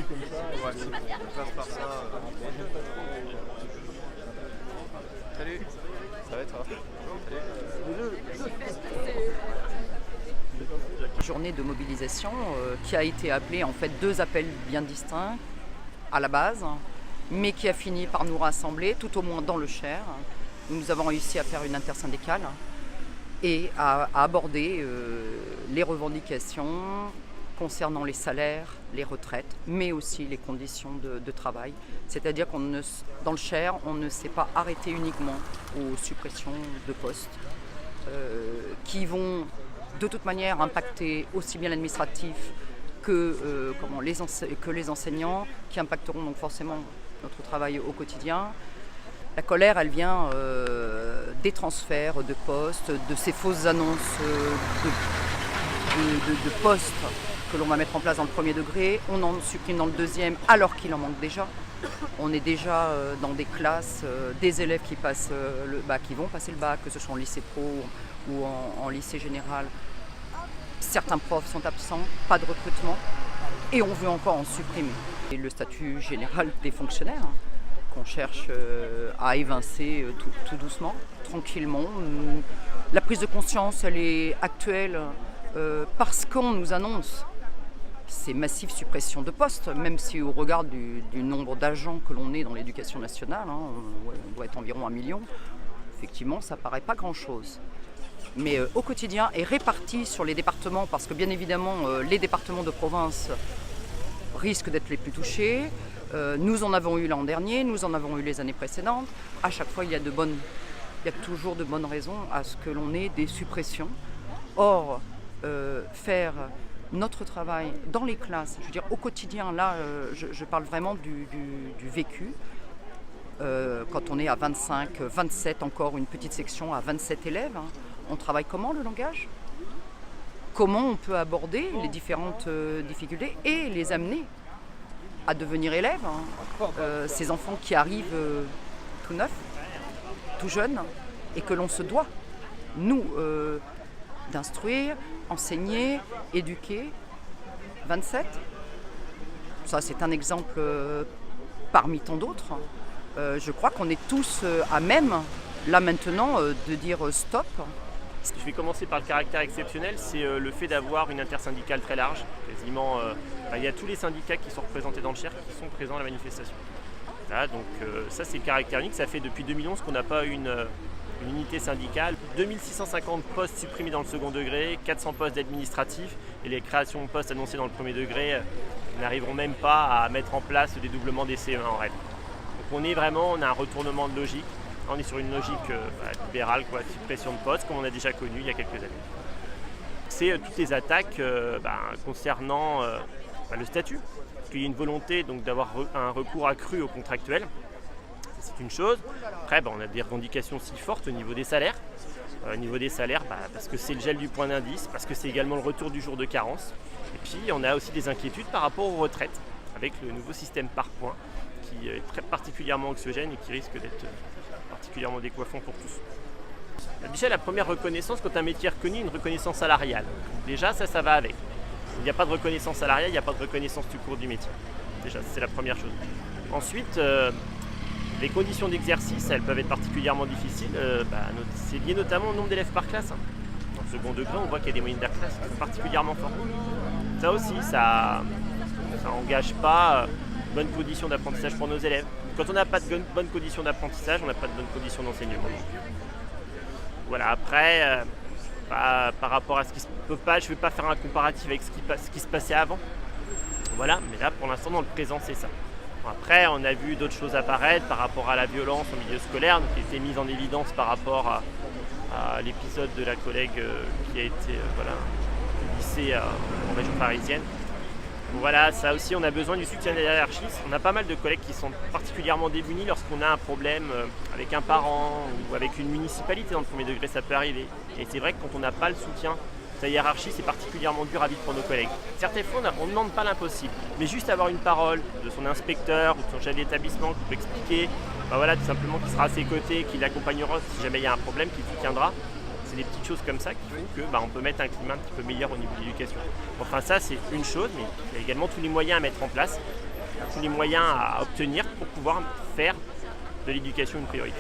Ouais, on passe par ça. Salut. Ça va et toi? Journée de mobilisation qui a été appelée en fait 2 appels bien distincts à la base, mais qui a fini par nous rassembler, tout au moins dans le Cher. Nous avons réussi à faire une intersyndicale et à aborder les revendications concernant les salaires, les retraites, mais aussi les conditions de travail. C'est-à-dire dans le Cher, on ne s'est pas arrêté uniquement aux suppressions de postes qui vont de toute manière impacter aussi bien l'administratif que les enseignants, qui impacteront donc forcément notre travail au quotidien. La colère, elle vient des transferts de postes, de ces fausses annonces de postes que l'on va mettre en place dans le premier degré. On en supprime dans le deuxième alors qu'il en manque déjà. On est déjà dans des classes, des élèves qui passent le bac, qui vont passer le bac, que ce soit en lycée pro ou en lycée général. Certains profs sont absents, pas de recrutement, et on veut encore en supprimer. Et le statut général des fonctionnaires, qu'on cherche à évincer tout doucement, tranquillement. La prise de conscience, elle est actuelle parce qu'on nous annonce ces massives suppressions de postes, même si au regard du nombre d'agents que l'on est dans l'éducation nationale, on doit être environ 1 million, effectivement, ça ne paraît pas grand-chose. Mais au quotidien est réparti sur les départements, parce que bien évidemment, les départements de province risquent d'être les plus touchés. Nous en avons eu l'an dernier, nous en avons eu les années précédentes. À chaque fois, il y a toujours de bonnes raisons à ce que l'on ait des suppressions. Or, faire notre travail dans les classes, je veux dire au quotidien, là, je parle vraiment du vécu. Quand on est à 25, 27, encore une petite section à 27 élèves, on travaille comment le langage? Comment on peut aborder les différentes difficultés et les amener à devenir élèves, ces enfants qui arrivent tout neufs, tout jeunes, et que l'on se doit, nous, d'instruire, enseigner, éduquer. 27, ça c'est un exemple parmi tant d'autres. Je crois qu'on est tous à même, là maintenant, de dire stop. Je vais commencer par le caractère exceptionnel, c'est le fait d'avoir une intersyndicale très large. Quasiment, il y a tous les syndicats qui sont représentés dans le Cher qui sont présents à la manifestation. Là, donc ça c'est le caractère unique, ça fait depuis 2011 qu'on n'a pas une unité syndicale. 2650 postes supprimés dans le second degré, 400 postes d'administratifs et les créations de postes annoncées dans le premier degré n'arriveront même pas à mettre en place le dédoublement des CE1 en règle. Donc on a un retournement de logique. On est sur une logique libérale, de suppression de postes, comme on a déjà connu il y a quelques années. C'est toutes les attaques concernant le statut, parce qu'il y a une volonté donc, d'avoir un recours accru aux contractuels. C'est une chose. Après, on a des revendications si fortes au niveau des salaires. Parce que c'est le gel du point d'indice, parce que c'est également le retour du jour de carence. Et puis, on a aussi des inquiétudes par rapport aux retraites, avec le nouveau système par points, qui est très particulièrement anxiogène et qui risque d'être particulièrement décoiffant pour tous. Déjà, la première reconnaissance, quand un métier est reconnu, une reconnaissance salariale. Déjà, ça va avec. Il n'y a pas de reconnaissance salariale, il n'y a pas de reconnaissance tout court du métier. Déjà, c'est la première chose. Ensuite, les conditions d'exercice, elles peuvent être particulièrement difficiles. C'est lié notamment au nombre d'élèves par classe. Dans le second degré, on voit qu'il y a des moyennes de classe qui sont particulièrement fortes. Ça aussi, ça n'engage pas bonnes conditions d'apprentissage pour nos élèves. Quand on n'a pas de bonnes conditions d'apprentissage, on n'a pas de bonnes conditions d'enseignement. Voilà, après, par rapport à ce qui se peut pas, je ne vais pas faire un comparatif avec ce qui se passait avant. Voilà, mais là, pour l'instant, dans le présent, c'est ça. Après, on a vu d'autres choses apparaître par rapport à la violence au milieu scolaire, qui était mise en évidence par rapport à l'épisode de la collègue qui a été lycée en région parisienne. Voilà, ça aussi, on a besoin du soutien des hiérarchistes. On a pas mal de collègues qui sont particulièrement démunis lorsqu'on a un problème avec un parent ou avec une municipalité dans le premier degré, ça peut arriver. Et c'est vrai que quand on n'a pas le soutien de sa hiérarchie, c'est particulièrement dur à vivre pour nos collègues. Certaines fois, on ne demande pas l'impossible, mais juste avoir une parole de son inspecteur ou de son chef d'établissement qui peut expliquer, tout simplement qui sera à ses côtés, qui l'accompagnera si jamais il y a un problème, qui soutiendra. C'est des petites choses comme ça qui font que on peut mettre un climat un petit peu meilleur au niveau de l'éducation. Enfin ça c'est une chose, mais il y a également tous les moyens à mettre en place. tous les moyens à obtenir pour pouvoir faire de l'éducation une priorité.